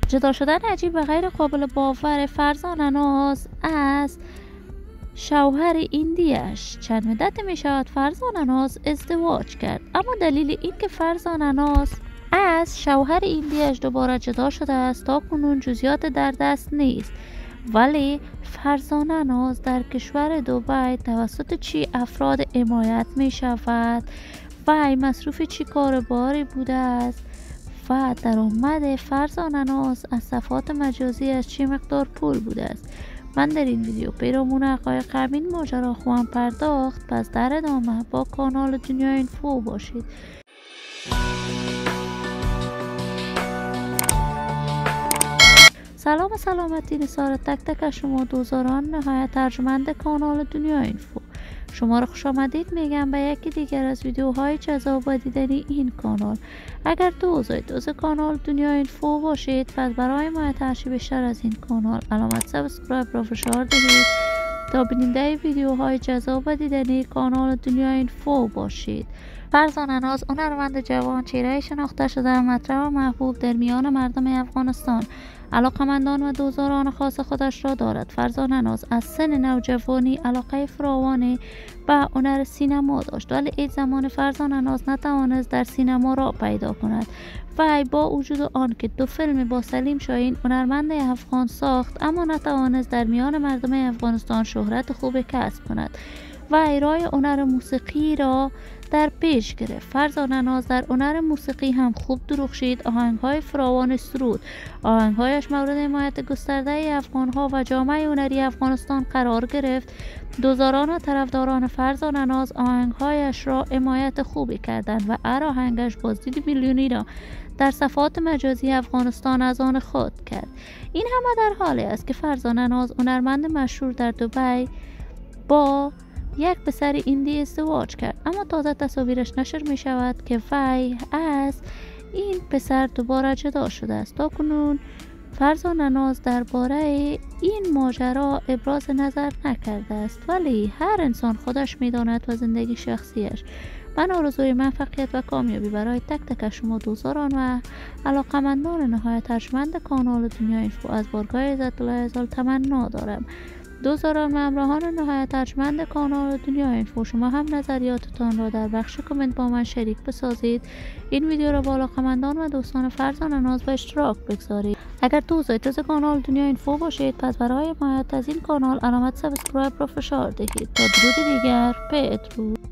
جدا شدن عجیب و غیر قابل باور فرزانه ناز از شوهر ایندیش. چند مدت می شود فرزانه ناز ازدواج کرد، اما دلیل این که فرزانه ناز از شوهر ایندیش دوباره جدا شده است تا کنون جزئیات در دست نیست. ولی فرزانه ناز در کشور دبی توسط چی افراد حمایت می شود و مصروف چی کارباری بوده است و درآمد فرزانه ناز از صفحات مجازی از چه مقدار پول بوده است. من در این ویدیو پیرامون حقایق همین ماجرا خواهم پرداخت، پس در ادامه با کانال دنیای اینفو باشید. سلام و سلامتی نثار تک تک شما دوزاران نهایت ترجمند کانال دنیای اینفو. شما را خوش آمدید میگم به یکی دیگر از ویدیوهای جذاب و دیدنی این کانال. اگر دوست کانال دنیای اینفو باشید، پس برای حمایت بیشتر از این کانال علامت سابسکرایب را فشار دهید تا بیننده ویدیوهای جذاب و دیدنی کانال دنیای اینفو باشید. فرزانه ناز هنرمند جوان، چهره شناخته شده، مطرح و محبوب در میان مردم افغانستان، علاقمندان و دوستداران خاص خودش را دارد. فرزانه ناز از سن نوجوانی علاقه فراوانی به هنر سینما داشت، ولی هیچ زمان فرزانه ناز نتوانست در سینما را پیدا کند و با وجود آن که 2 فیلم با سلیم شاهین هنرمند افغان ساخت، اما نتوانست در میان مردم افغانستان شهرت خوب کسب کند و ارائه هنر موسیقی را در پیش گرفت. فرزانه ناز در هنر موسیقی هم خوب درخشید. آهنگ‌های فراوان سرود، آهنگ‌هایش مورد حمایت گسترده افغان‌ها و جامعه هنری افغانستان قرار گرفت. دوزاران و طرفداران فرزانه ناز آهنگ‌هایش را حمایت خوبی کردند و هر آهنگش بازدید میلیونی را در صفحات مجازی افغانستان از آن خود کرد. این همه در حالی است که فرزانه ناز هنرمند مشهور در دبی با یک پسر ایندی ازدواج کرد، اما تازه تصاویرش نشر می شود که وی از این پسر دوباره جدا شده است. تا کنون فرزانه ناز درباره این ماجرا ابراز نظر نکرده است، ولی هر انسان خودش می داند و زندگی شخصیش. من آرزوی موفقیت و کامیابی برای تک تک شما دوستداران و علاقمندان نهایت ارجمند کانال دنیای اینفو از بارگاه عزت الله ازال تمنا دارم. دوستداران و همراهان نهایت ارجمند کانال دنیای اینفو، شما هم نظریاتتان را در بخش کامنت با من شریک بسازید. این ویدیو را با علاقمندان و دوستان فرزانه ناز به اشتراک بگذارید. اگر دوست کانال دنیای اینفو باشید، پس برای حمایت از این کانال علامت سابسکرایب را فشار دهید. تا درود دیگر، بدرود.